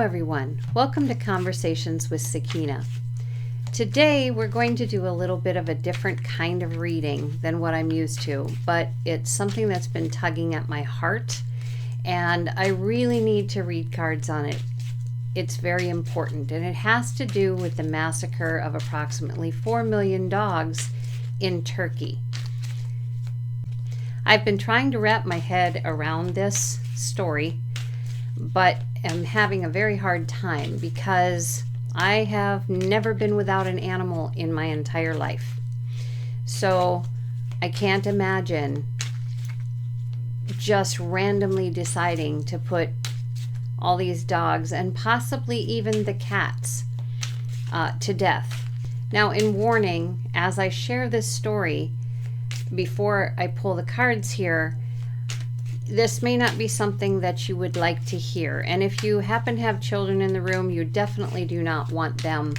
everyone. Welcome to Conversations with Sakina. Today we're going to do a little bit of a different kind of reading than what I'm used to, but it's something that's been tugging at my heart and I really need to read cards on it. It's very important, and it has to do with the massacre of approximately 4 million dogs in Turkey. I've been trying to wrap my head around this story, but am having a very hard time because I have never been without an animal in my entire life. So I can't imagine just randomly deciding to put all these dogs and possibly even the cats to death. Now, in warning, as I share this story, before I pull the cards here, this may not be something that you would like to hear. And if you happen to have children in the room, you definitely do not want them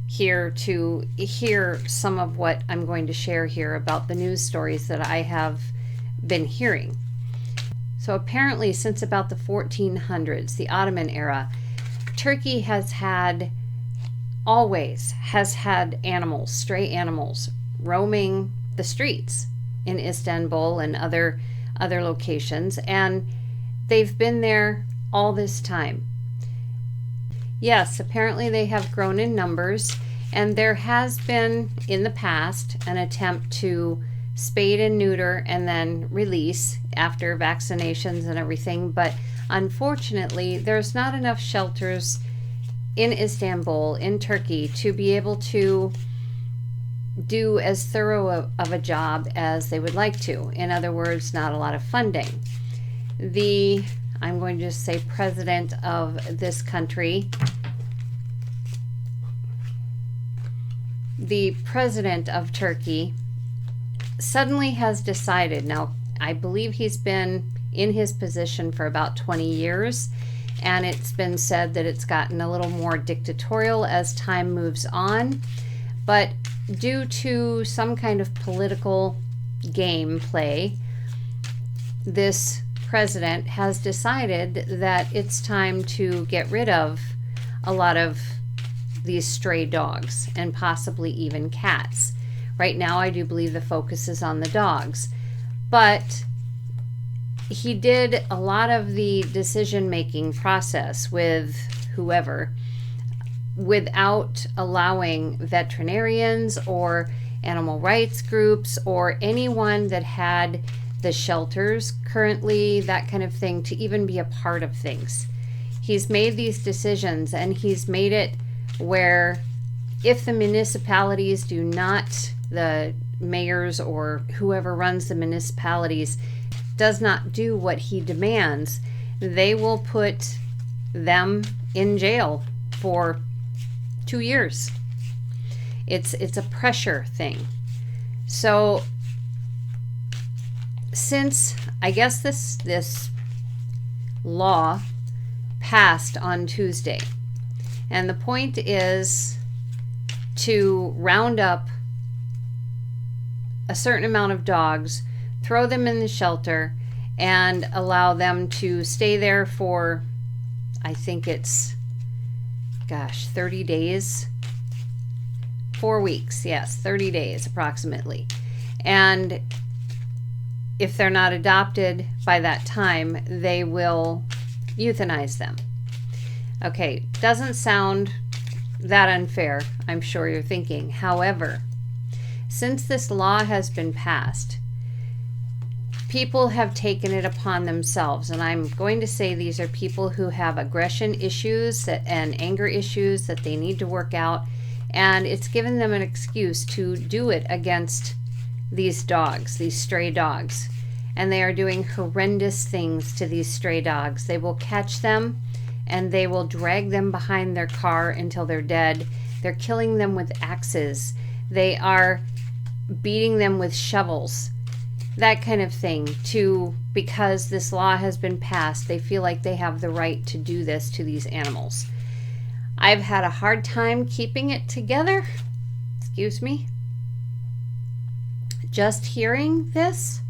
here to hear some of what I'm going to share here about the news stories that I have been hearing. So apparently, since about the 1400s, the Ottoman era, Turkey always has had animals, stray animals, roaming the streets in Istanbul and other locations, and they've been there all this time. Yes, apparently they have grown in numbers, and there has been in the past an attempt to spade and neuter and then release after vaccinations and everything, but unfortunately there's not enough shelters in Istanbul, in Turkey, to be able to do as thorough of a job as they would like to. In other words, not a lot of funding. I'm going to just say president of this country, the president of Turkey, suddenly has decided, now I believe he's been in his position for about 20 years, and it's been said that it's gotten a little more dictatorial as time moves on, but due to some kind of political game play, this president has decided that it's time to get rid of a lot of these stray dogs and possibly even cats. Right now, I do believe the focus is on the dogs, but he did a lot of the decision-making process with whoever without allowing veterinarians or animal rights groups or anyone that had the shelters currently, that kind of thing, to even be a part of things. He's made these decisions, and he's made it where if the municipalities do not, the mayors or whoever runs the municipalities does not do what he demands, they will put them in jail for 2 years. It's a pressure thing. So since I guess this law passed on Tuesday, and the point is to round up a certain amount of dogs, throw them in the shelter, and allow them to stay there for, I think it's 30 days, 4 weeks, yes, 30 days approximately. And if they're not adopted by that time, they will euthanize them. Okay, doesn't sound that unfair, I'm sure you're thinking. However, since this law has been passed, people have taken it upon themselves, and I'm going to say these are people who have aggression issues and anger issues that they need to work out, and it's given them an excuse to do it against these dogs, these stray dogs. And they are doing horrendous things to these stray dogs. They will catch them and they will drag them behind their car until they're dead. They're killing them with axes. They are beating them with shovels, that kind of thing, because this law has been passed. They feel like they have the right to do this to these animals. I've had a hard time keeping it together. Excuse me. Just hearing this.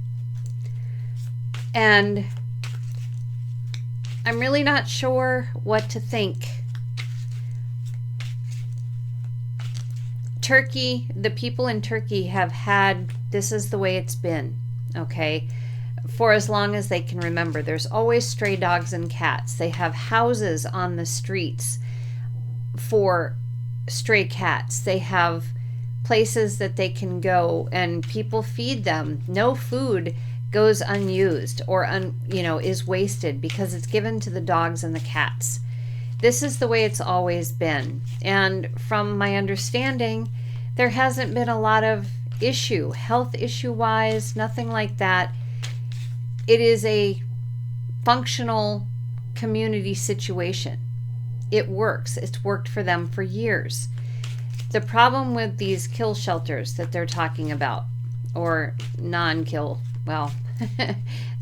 And I'm really not sure what to think. Turkey, the people in Turkey have had, this is the way it's been, okay, for as long as they can remember. There's always stray dogs and cats. They have houses on the streets for stray cats. They have places that they can go and people feed them. No food goes unused or is wasted because it's given to the dogs and the cats. This is the way it's always been. And from my understanding, there hasn't been a lot of issue, health issue wise, nothing like that. It is a functional community situation. It works. It's worked for them for years. The problem with these kill shelters that they're talking about, or non-kill, well,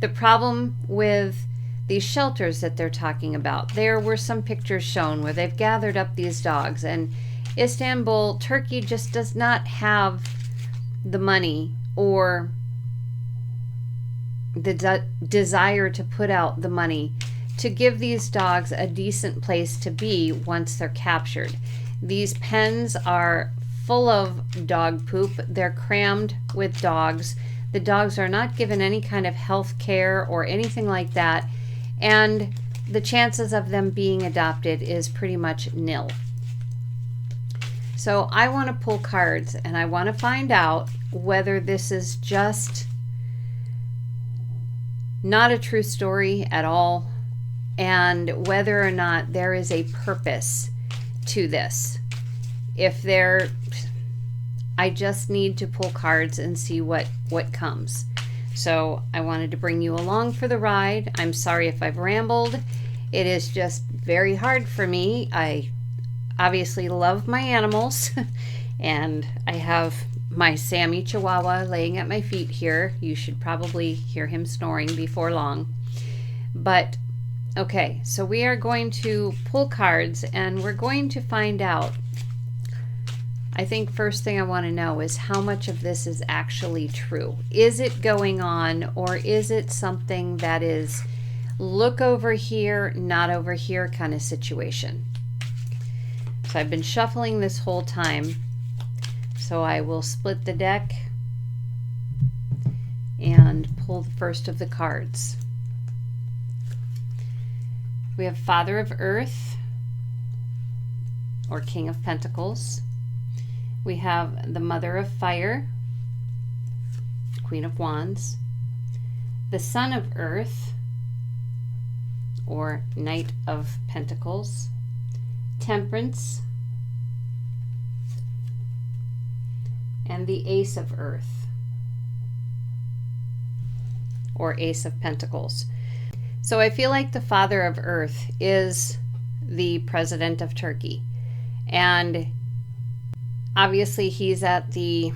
the problem with these shelters that they're talking about, there were some pictures shown where they've gathered up these dogs, and Istanbul, Turkey just does not have the money or the desire to put out the money to give these dogs a decent place to be once they're captured. These pens are full of dog poop. They're crammed with dogs. The dogs are not given any kind of health care or anything like that, and the chances of them being adopted is pretty much nil. So I want to pull cards, and I want to find out whether this is just not a true story at all, and whether or not there is a purpose to this. I just need to pull cards and see what comes. So I wanted to bring you along for the ride. I'm sorry if I've rambled. It is just very hard for me. I obviously love my animals, and I have my Sammy Chihuahua laying at my feet here. You should probably hear him snoring before long. But okay, so we are going to pull cards, and we're going to find out. I think first thing I want to know is how much of this is actually true. Is it going on, or is it something that is look over here, not over here kind of situation? So I've been shuffling this whole time. So I will split the deck and pull the first of the cards. We have Father of Earth, or King of Pentacles. We have the Mother of Fire, Queen of Wands. The Son of Earth, or Knight of Pentacles. Temperance. And the Ace of Earth, or Ace of Pentacles. So I feel like the Father of Earth is the President of Turkey. And obviously he's at the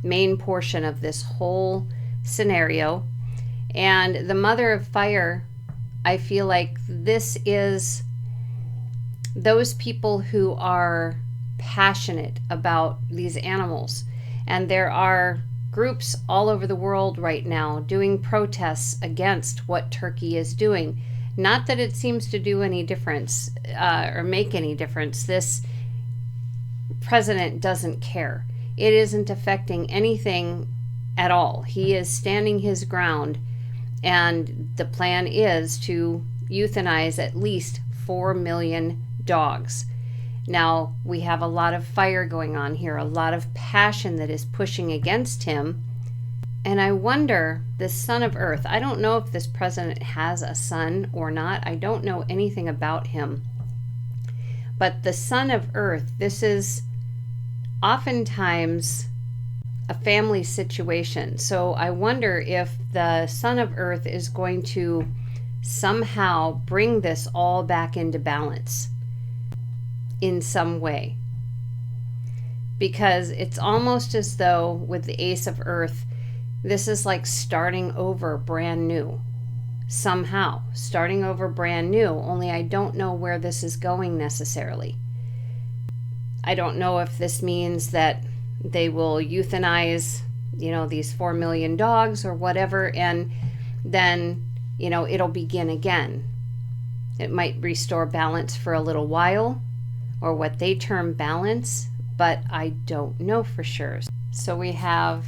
main portion of this whole scenario. And the Mother of Fire, I feel like this is those people who are passionate about these animals. And there are groups all over the world right now doing protests against what Turkey is doing. Not that it seems to do any difference or make any difference. This president doesn't care. It isn't affecting anything at all. He is standing his ground, and the plan is to euthanize at least 4 million dogs. Now, we have a lot of fire going on here, a lot of passion that is pushing against him. And I wonder, this Son of Earth, I don't know if this president has a son or not. I don't know anything about him. But the Son of Earth, this is oftentimes a family situation. So I wonder if the Son of Earth is going to somehow bring this all back into balance in some way, because it's almost as though with the Ace of Earth, this is like starting over brand new, somehow starting over brand new, only I don't know where this is going necessarily. I don't know if this means that they will euthanize, these 4 million dogs or whatever, and then, it'll begin again. It might restore balance for a little while, or what they term balance, but I don't know for sure. So we have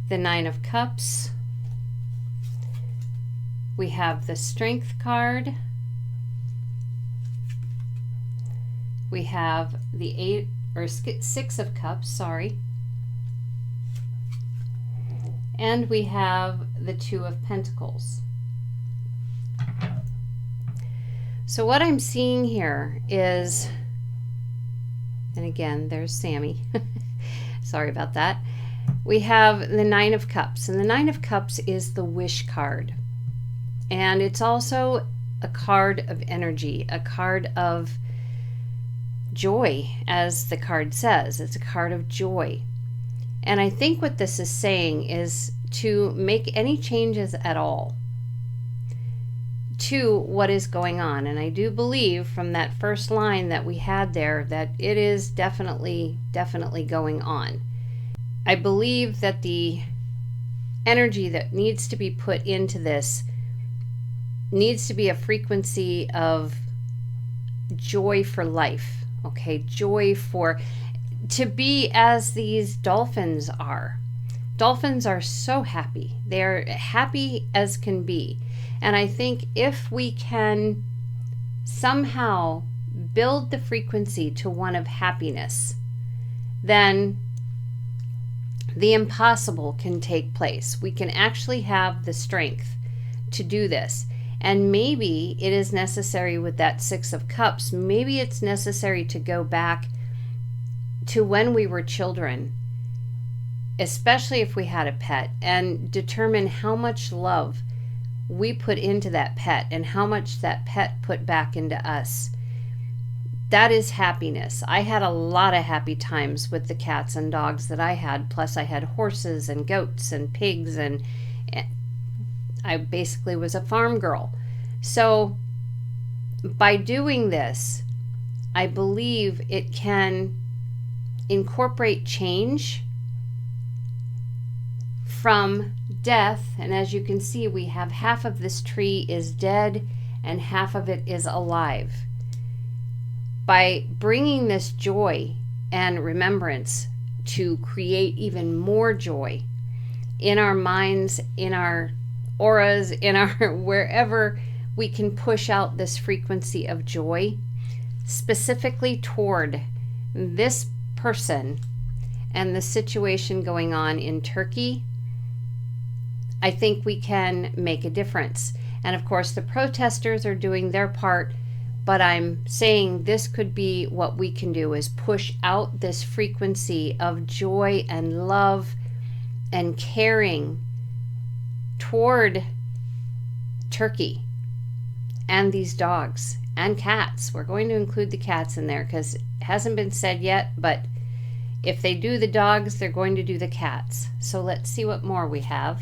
the Nine of Cups. We have the Strength card. We have the Six of Cups, sorry. And we have the Two of Pentacles. So what I'm seeing here is, and again, there's Sammy. Sorry about that. We have the Nine of Cups, and the Nine of Cups is the Wish card. And it's also a card of energy, a card of joy, as the card says. It's a card of joy. And I think what this is saying is to make any changes at all to what is going on. And I do believe from that first line that we had there that it is definitely going on. I believe that the energy that needs to be put into this needs to be a frequency of joy for life. Okay, joy for, to be as these dolphins are. Dolphins are so happy. They're happy as can be. And I think if we can somehow build the frequency to one of happiness, then the impossible can take place. We can actually have the strength to do this. And maybe it is necessary with that Six of Cups. Maybe it's necessary to go back to when we were children, especially if we had a pet, and determine how much love we put into that pet and how much that pet put back into us. That is happiness. I had a lot of happy times with the cats and dogs that I had. Plus I had horses and goats and pigs, and I basically was a farm girl. So by doing this, I believe it can incorporate change from death. And as you can see, we have half of this tree is dead and half of it is alive. By bringing this joy and remembrance to create even more joy in our minds, in our auras, in our wherever we can push out this frequency of joy specifically toward this person and the situation going on in Turkey, I think we can make a difference. And of course, the protesters are doing their part, but I'm saying this could be what we can do, is push out this frequency of joy and love and caring toward Turkey and these dogs and cats. We're going to include the cats in there because it hasn't been said yet, but if they do the dogs, they're going to do the cats. So let's see what more we have.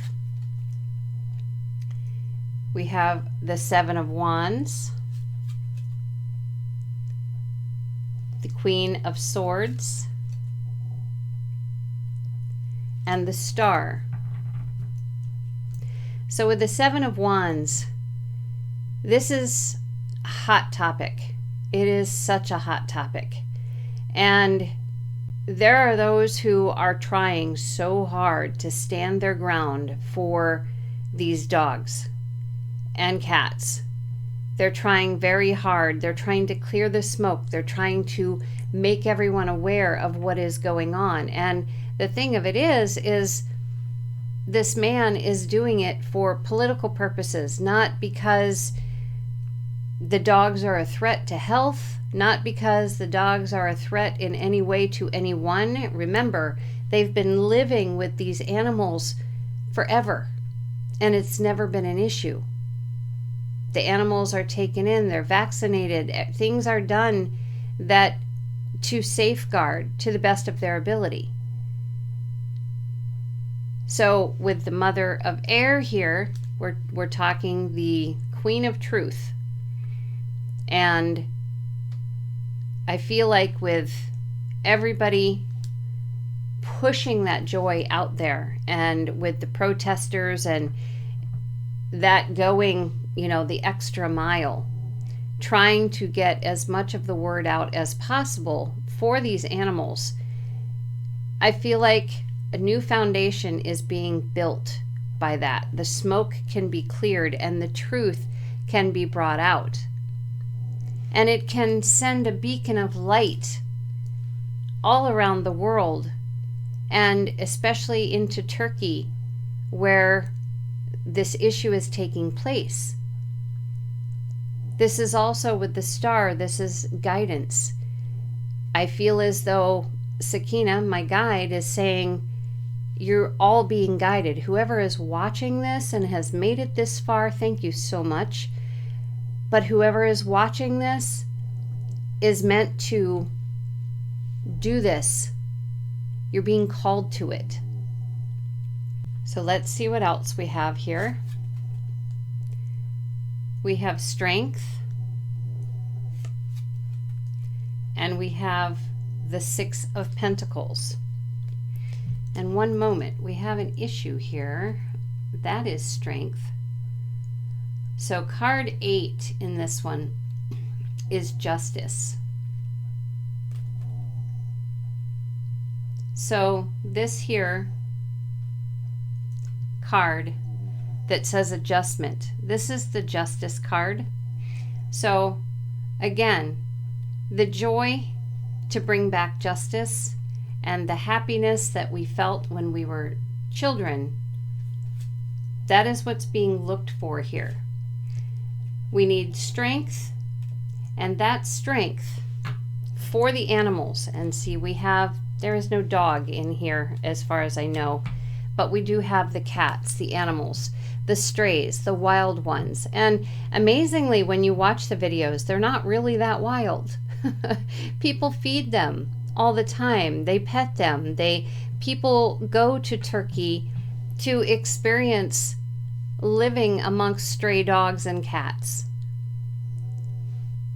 We have the Seven of Wands, the Queen of Swords, and the Star. So with the Seven of Wands, this is a hot topic. It is such a hot topic. And there are those who are trying so hard to stand their ground for these dogs and cats. They're trying very hard. They're trying to clear the smoke. They're trying to make everyone aware of what is going on. And the thing of it is this man is doing it for political purposes, not because the dogs are a threat to health, not because the dogs are a threat in any way to anyone. Remember, they've been living with these animals forever, and it's never been an issue. The animals are taken in, they're vaccinated, things are done that to safeguard to the best of their ability. So with the Mother of Air here, we're talking the Queen of Truth. And I feel like with everybody pushing that joy out there, and with the protesters and that going the extra mile, trying to get as much of the word out as possible for these animals. I feel like a new foundation is being built by that. The smoke can be cleared and the truth can be brought out. And it can send a beacon of light all around the world, and especially into Turkey, where this issue is taking place. This is also with the star, this is guidance. I feel as though Sakina, my guide, is saying, you're all being guided. Whoever is watching this and has made it this far, thank you so much. But whoever is watching this is meant to do this. You're being called to it. So let's see what else we have here. We have strength, and we have the Six of Pentacles. And one moment, we have an issue here. That is strength. So card 8 in this one is justice. So this here card that says adjustment, this is the justice card. So again, the joy to bring back justice and the happiness that we felt when we were children, that is what's being looked for here. We need strength, and that strength for the animals. And see, there is no dog in here as far as I know, but we do have the cats, the animals, the strays, the wild ones. And amazingly, when you watch the videos, they're not really that wild. People feed them all the time. They pet them. People go to Turkey to experience living amongst stray dogs and cats.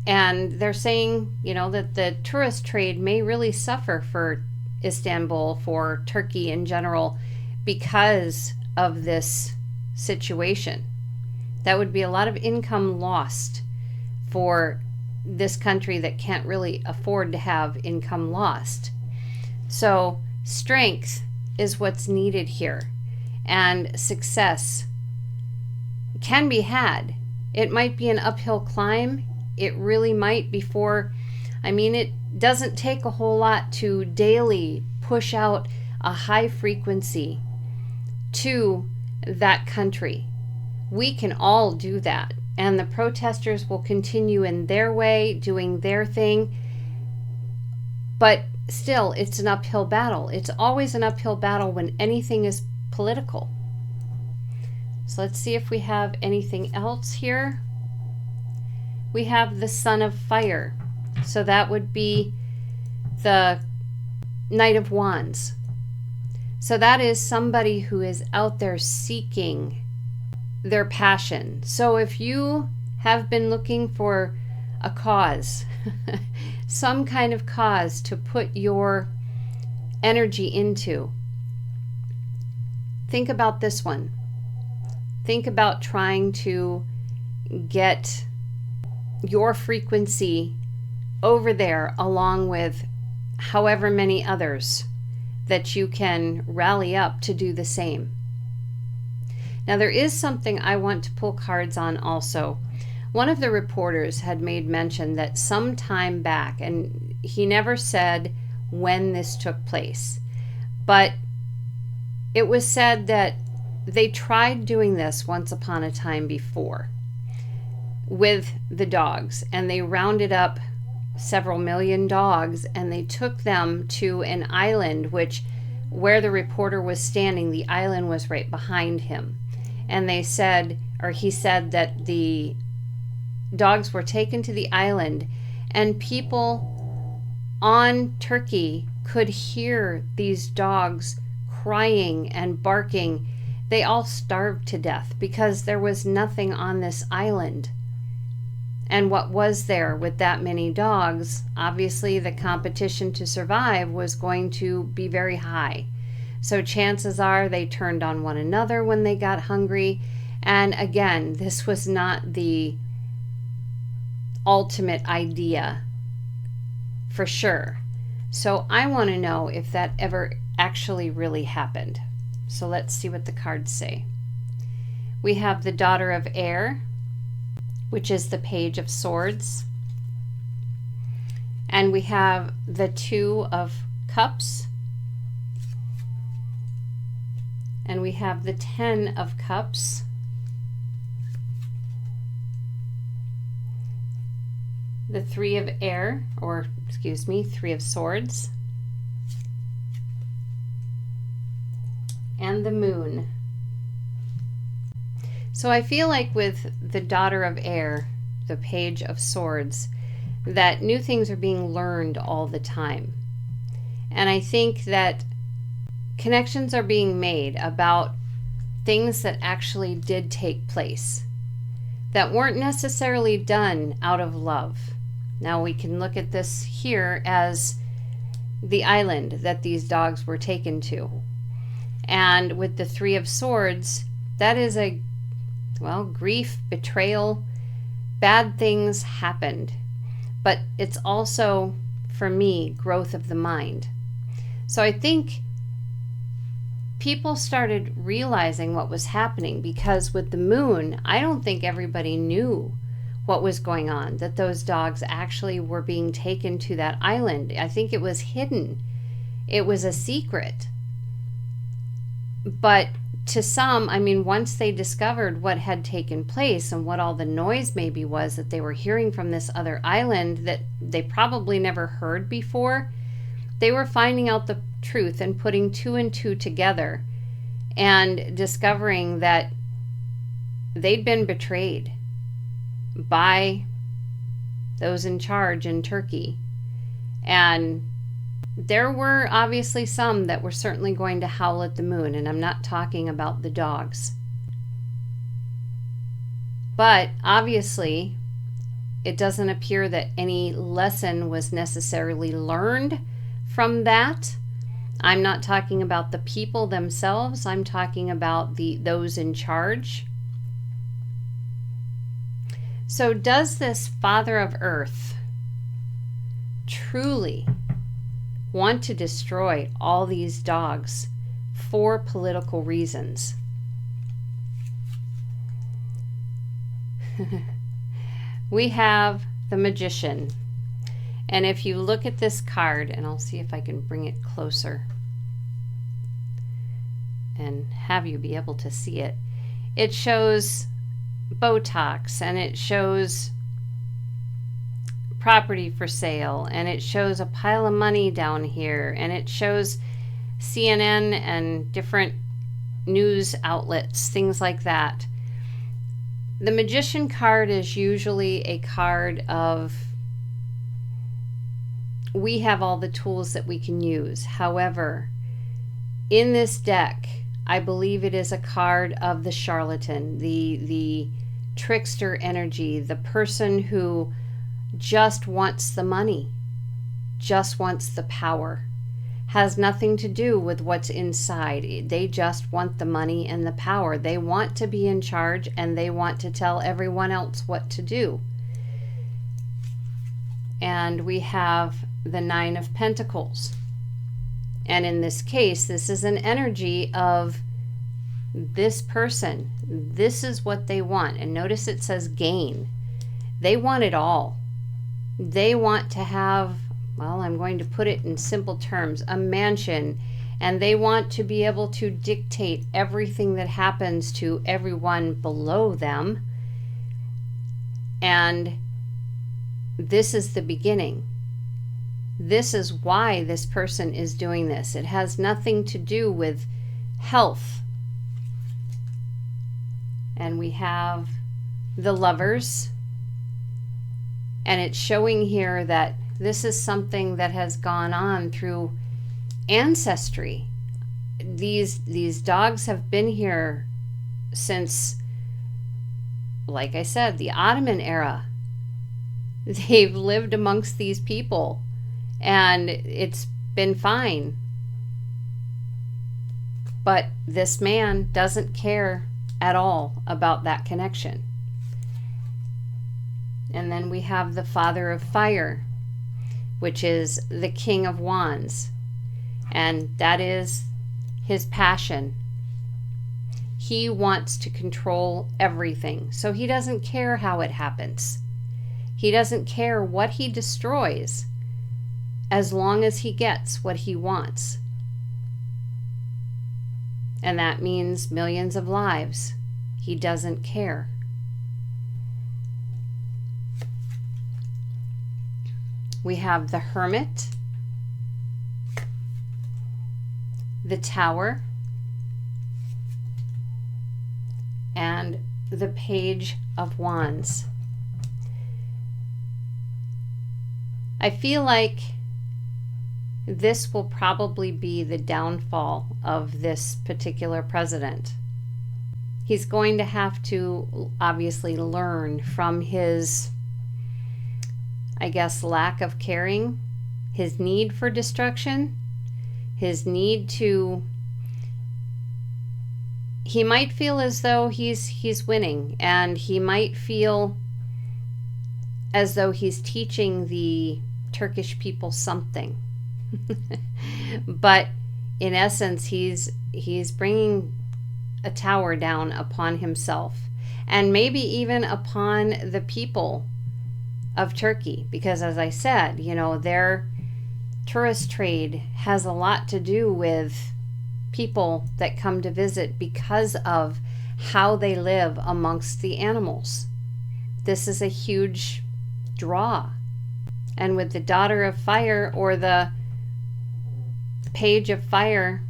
And they're saying, that the tourist trade may really suffer for Istanbul, for Turkey in general, because of this situation. That would be a lot of income lost for this country that can't really afford to have income lost. So strength is what's needed here, and success can be had. It might be an uphill climb. It really might it doesn't take a whole lot to daily push out a high frequency to that country. We can all do that. And the protesters will continue in their way, doing their thing. But still, it's an uphill battle. It's always an uphill battle when anything is political. So let's see if we have anything else here. We have the Son of Fire. So that would be the Knight of Wands. So that is somebody who is out there seeking their passion. So if you have been looking for a cause, some kind of cause to put your energy into, think about this one. Think about trying to get your frequency over there along with however many others that you can rally up to do the same. Now there is something I want to pull cards on also. One of the reporters had made mention that some time back, and he never said when this took place, but it was said that they tried doing this once upon a time before with the dogs, and they rounded up several million dogs and they took them to an island, where the reporter was standing, the island was right behind him. And he said that the dogs were taken to the island, and people on Turkey could hear these dogs crying and barking. They all starved to death because there was nothing on this island. And what was there with that many dogs? Obviously, the competition to survive was going to be very high. So chances are they turned on one another when they got hungry, And again, this was not the ultimate idea for sure. So I want to know if that ever actually really happened. So let's see what the cards say. We have the Daughter of Air, which is the Page of Swords. And we have the Two of Cups. And we have the Ten of Cups. The Three of Air, or excuse me, Three of Swords. And the Moon. So I feel like with the Daughter of Air, the Page of Swords, that new things are being learned all the time. And I think that connections are being made about things that actually did take place that weren't necessarily done out of love. Now we can look at this here as the island that these dogs were taken to. And with the Three of Swords, that is a, well, grief, betrayal, bad things happened. But it's also, for me, growth of the mind. So I think people started realizing what was happening, because with the Moon, I don't think everybody knew what was going on, that those dogs actually were being taken to that island. I think it was hidden. It was a secret. But to some, I mean, once they discovered what had taken place and what all the noise maybe was that they were hearing from this other island that they probably never heard before, they were finding out the truth and putting two and two together and discovering that they'd been betrayed by those in charge in Turkey. And there were obviously some that were certainly going to howl at the moon, and I'm not talking about the dogs. But obviously, it doesn't appear that any lesson was necessarily learned from that. I'm not talking about the people themselves. I'm talking about those in charge. So does this Father of Earth truly want to destroy all these dogs for political reasons? We have the Magician. And if you look at this card, and I'll see if I can bring it closer and have you be able to see it, it shows Botox, and it shows property for sale, and it shows a pile of money down here, and it shows CNN and different news outlets, things like that. The Magician card is usually a card of, we have all the tools that we can use. However, in this deck, I believe it is a card of the charlatan, the trickster energy, the person who just wants the money, just wants the power, has nothing to do with what's inside. They just want the money and the power. They want to be in charge, and they want to tell everyone else what to do. And we have the Nine of Pentacles. And in this case, this is an energy of this person. This is what they want. And notice it says gain. They want it all. They want to have, well, I'm going to put it in simple terms, a mansion. And they want to be able to dictate everything that happens to everyone below them. And this is the beginning. This is why this person is doing this. It has nothing to do with health. And we have the Lovers. And it's showing here that this is something that has gone on through ancestry. These dogs have been here since, like I said, the Ottoman era. They've lived amongst these people, and it's been fine. But this man doesn't care at all about that connection. And then we have the Father of Fire, which is the King of Wands. And that is his passion. He wants to control everything. So he doesn't care how it happens. He doesn't care what he destroys as long as he gets what he wants. And that means millions of lives. He doesn't care. We have the Hermit, the Tower, and the Page of Wands. I feel like this will probably be the downfall of this particular president. He's going to have to obviously learn from his, I guess, lack of caring, his need for destruction, his need to... He might feel as though he's winning, and he might feel as though he's teaching the Turkish people something. But in essence, he's bringing a tower down upon himself, and maybe even upon the people of Turkey, because as I said, you know, their tourist trade has a lot to do with people that come to visit because of how they live amongst the animals. This is a huge draw. And with the Daughter of Fire, or the Page of Fire,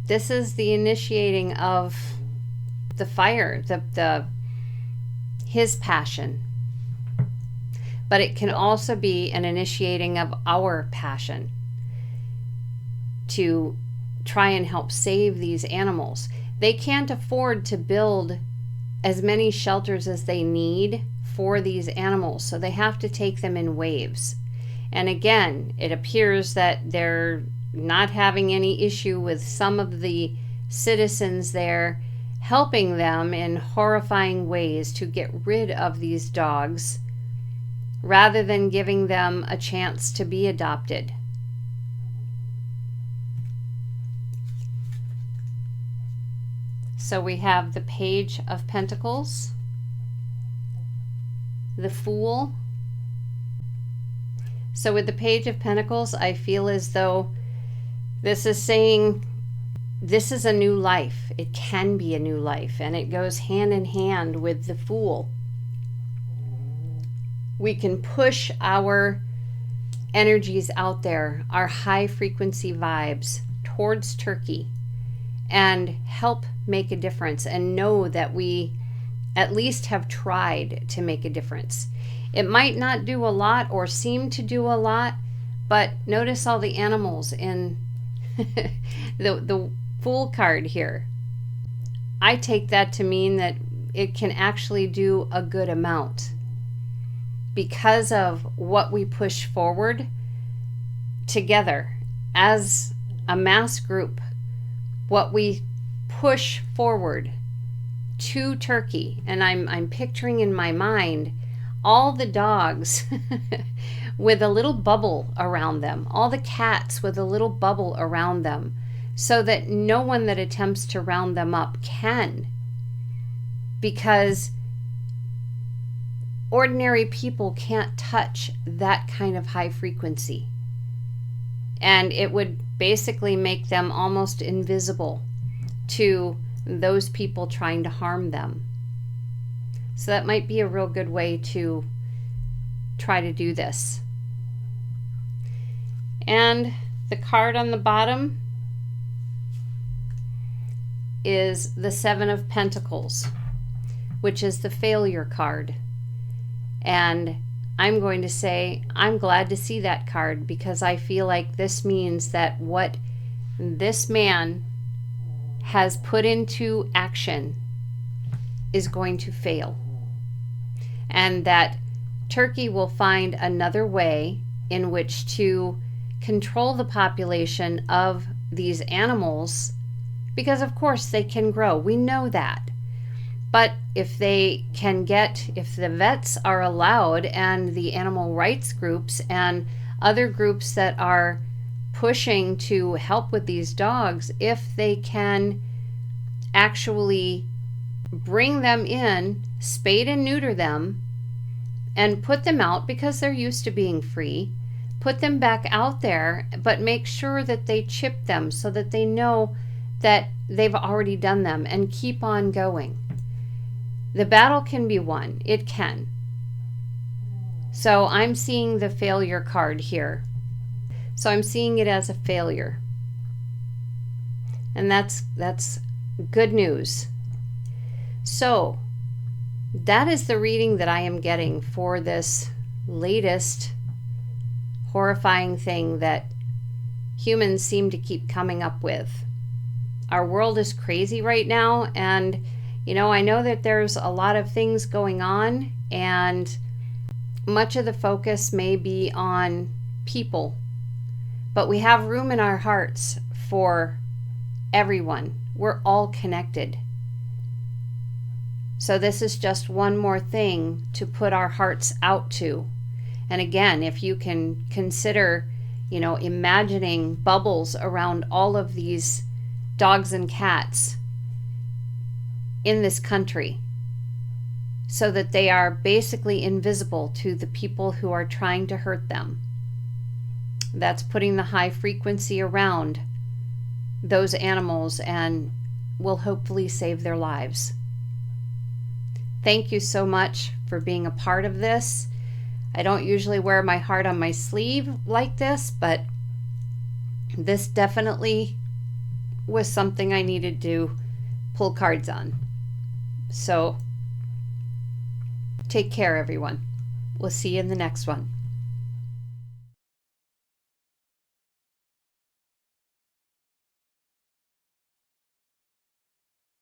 this is the initiating of the fire, his passion. But it can also be an initiating of our passion to try and help save these animals. They can't afford to build as many shelters as they need for these animals, so they have to take them in waves. And again, it appears that they're not having any issue with some of the citizens there helping them in horrifying ways to get rid of these dogs, rather than giving them a chance to be adopted. So we have the Page of Pentacles, the Fool. So with the Page of Pentacles, I feel as though this is saying this is a new life. It can be a new life, and it goes hand in hand with the Fool. We can push our energies out there, our high frequency vibes towards Turkey, and help make a difference, and know that we at least have tried to make a difference. It might not do a lot or seem to do a lot, but notice all the animals in the Fool card here. I take that to mean that it can actually do a good amount because of what we push forward together as a mass group. What we push forward to Turkey, and I'm picturing in my mind all the dogs with a little bubble around them, all the cats with a little bubble around them, so that no one that attempts to round them up can, because ordinary people can't touch that kind of high frequency, and it would basically make them almost invisible to those people trying to harm them. So that might be a real good way to try to do this. And the card on the bottom is the Seven of Pentacles, which is the failure card. And I'm going to say I'm glad to see that card, because I feel like this means that what this man has put into action is going to fail, and that Turkey will find another way in which to control the population of these animals, because of course they can grow. We know that. But if they can get, if the vets are allowed, and the animal rights groups and other groups that are pushing to help with these dogs, if they can actually bring them in, spade and neuter them, and put them out because they're used to being free, put them back out there, but make sure that they chip them so that they know that they've already done them, and keep on going. The battle can be won. It can. So I'm seeing the failure card here. So I'm seeing it as a failure. And that's good news. So that is the reading that I am getting for this latest horrifying thing that humans seem to keep coming up with. Our world is crazy right now, and I know that there's a lot of things going on, and much of the focus may be on people, but we have room in our hearts for everyone. We're all connected. So this is just one more thing to put our hearts out to. And again, if you can consider, imagining bubbles around all of these dogs and cats in this country, so that they are basically invisible to the people who are trying to hurt them. That's putting the high frequency around those animals and will hopefully save their lives. Thank you so much for being a part of this. I don't usually wear my heart on my sleeve like this, but this definitely was something I needed to pull cards on. So take care, everyone. We'll see you in the next one.